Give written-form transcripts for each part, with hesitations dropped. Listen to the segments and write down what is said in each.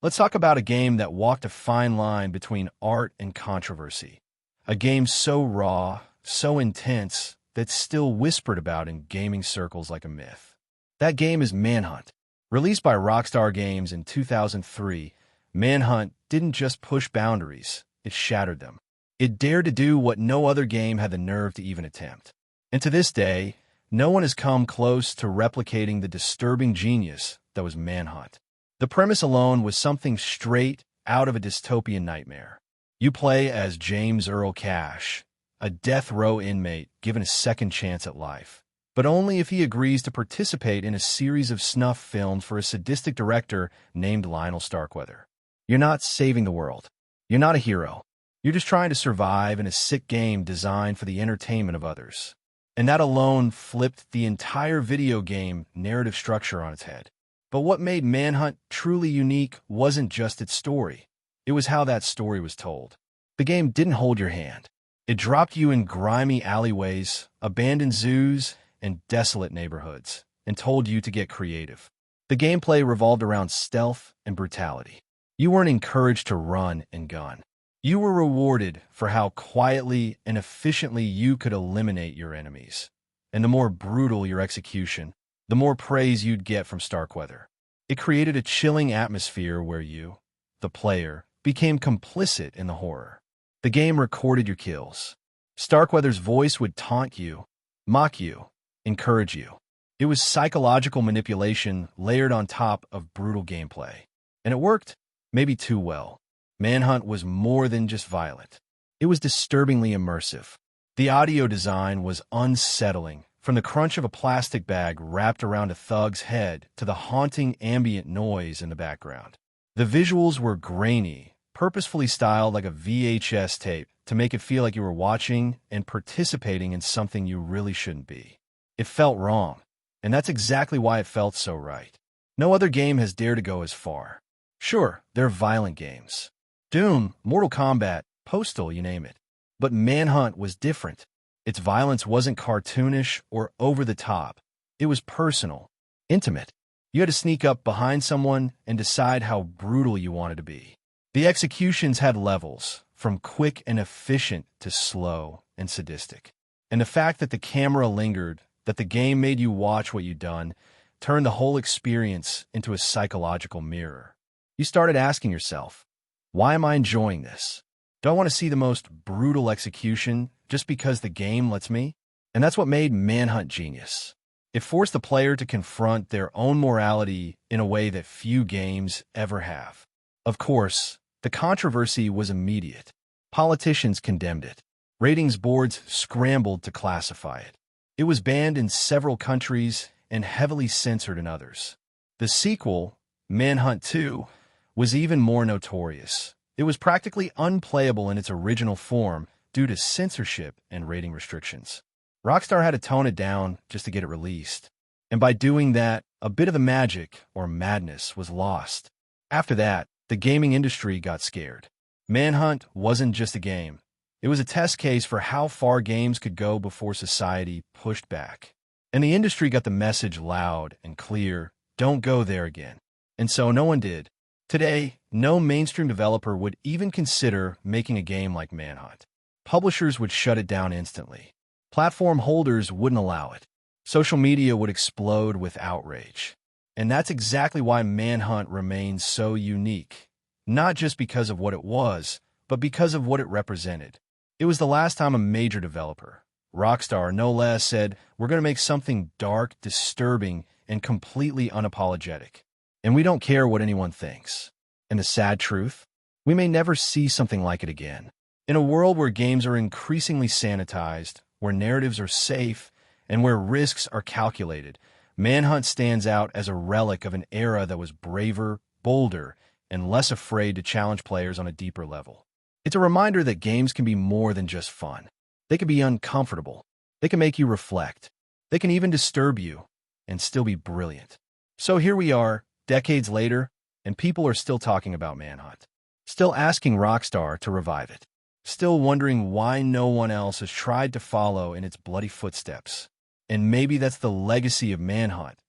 Let's talk about a game that walked a fine line between art and controversy. A game so raw, so intense, that's still whispered about in gaming circles like a myth. That game is Manhunt. Released by Rockstar Games in 2003, Manhunt didn't just push boundaries, it shattered them. It dared to do what no other game had the nerve to even attempt. And to this day, no one has come close to replicating the disturbing genius that was Manhunt. The premise alone was something straight out of a dystopian nightmare. You play as James Earl Cash, a death row inmate given a second chance at life, but only if he agrees to participate in a series of snuff films for a sadistic director named Lionel Starkweather. You're not saving the world. You're not a hero. You're just trying to survive in a sick game designed for the entertainment of others. And that alone flipped the entire video game narrative structure on its head. But what made Manhunt truly unique wasn't just its story. It was how that story was told. The game didn't hold your hand. It dropped you in grimy alleyways, abandoned zoos, and desolate neighborhoods, and told you to get creative. The gameplay revolved around stealth and brutality. You weren't encouraged to run and gun. You were rewarded for how quietly and efficiently you could eliminate your enemies. And the more brutal your execution, the more praise you'd get from Starkweather. It created a chilling atmosphere where you, the player, became complicit in the horror. The game recorded your kills. Starkweather's voice would taunt you, mock you, encourage you. It was psychological manipulation layered on top of brutal gameplay. And it worked, maybe too well. Manhunt was more than just violent. It was disturbingly immersive. The audio design was unsettling, from the crunch of a plastic bag wrapped around a thug's head to the haunting ambient noise in the background. The visuals were grainy, purposefully styled like a VHS tape to make it feel like you were watching and participating in something you really shouldn't be. It felt wrong, and that's exactly why it felt so right. No other game has dared to go as far. Sure, there are violent games. Doom, Mortal Kombat, Postal, you name it. But Manhunt was different. Its violence wasn't cartoonish or over the top. It was personal, intimate. You had to sneak up behind someone and decide how brutal you wanted to be. The executions had levels, from quick and efficient to slow and sadistic. And the fact that the camera lingered, that the game made you watch what you'd done, turned the whole experience into a psychological mirror. You started asking yourself, why am I enjoying this? Do I want to see the most brutal execution just because the game lets me? And that's what made Manhunt genius. It forced the player to confront their own morality in a way that few games ever have. Of course, the controversy was immediate. Politicians condemned it. Ratings boards scrambled to classify it. It was banned in several countries and heavily censored in others. The sequel, Manhunt 2, was even more notorious. It was practically unplayable in its original form due to censorship and rating restrictions. Rockstar had to tone it down just to get it released. And by doing that, a bit of the magic, or madness, was lost. After that, the gaming industry got scared. Manhunt wasn't just a game. It was a test case for how far games could go before society pushed back. And the industry got the message loud and clear, don't go there again. And so no one did. Today, no mainstream developer would even consider making a game like Manhunt. Publishers would shut it down instantly. Platform holders wouldn't allow it. Social media would explode with outrage. And that's exactly why Manhunt remains so unique. Not just because of what it was, but because of what it represented. It was the last time a major developer, Rockstar no less, said, we're going to make something dark, disturbing, and completely unapologetic. And we don't care what anyone thinks. And the sad truth? We may never see something like it again. In a world where games are increasingly sanitized, where narratives are safe, and where risks are calculated, Manhunt stands out as a relic of an era that was braver, bolder, and less afraid to challenge players on a deeper level. It's a reminder that games can be more than just fun. They can be uncomfortable. They can make you reflect. They can even disturb you, and still be brilliant. So here we are, decades later, and people are still talking about Manhunt. Still asking Rockstar to revive it. Still wondering why no one else has tried to follow in its bloody footsteps. And maybe that's the legacy of Manhunt.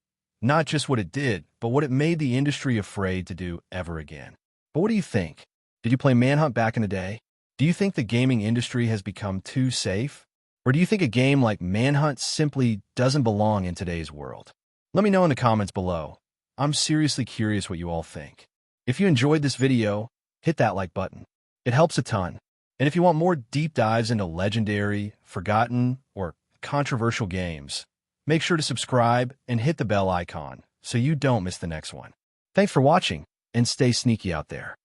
Not just what it did, but what it made the industry afraid to do ever again. But what do you think? Did you play Manhunt back in the day? Do you think the gaming industry has become too safe? Or do you think a game like Manhunt simply doesn't belong in today's world? Let me know in the comments below. I'm seriously curious what you all think. If you enjoyed this video, hit that like button. It helps a ton. And if you want more deep dives into legendary, forgotten, or controversial games, make sure to subscribe and hit the bell icon so you don't miss the next one. Thanks for watching, and stay sneaky out there.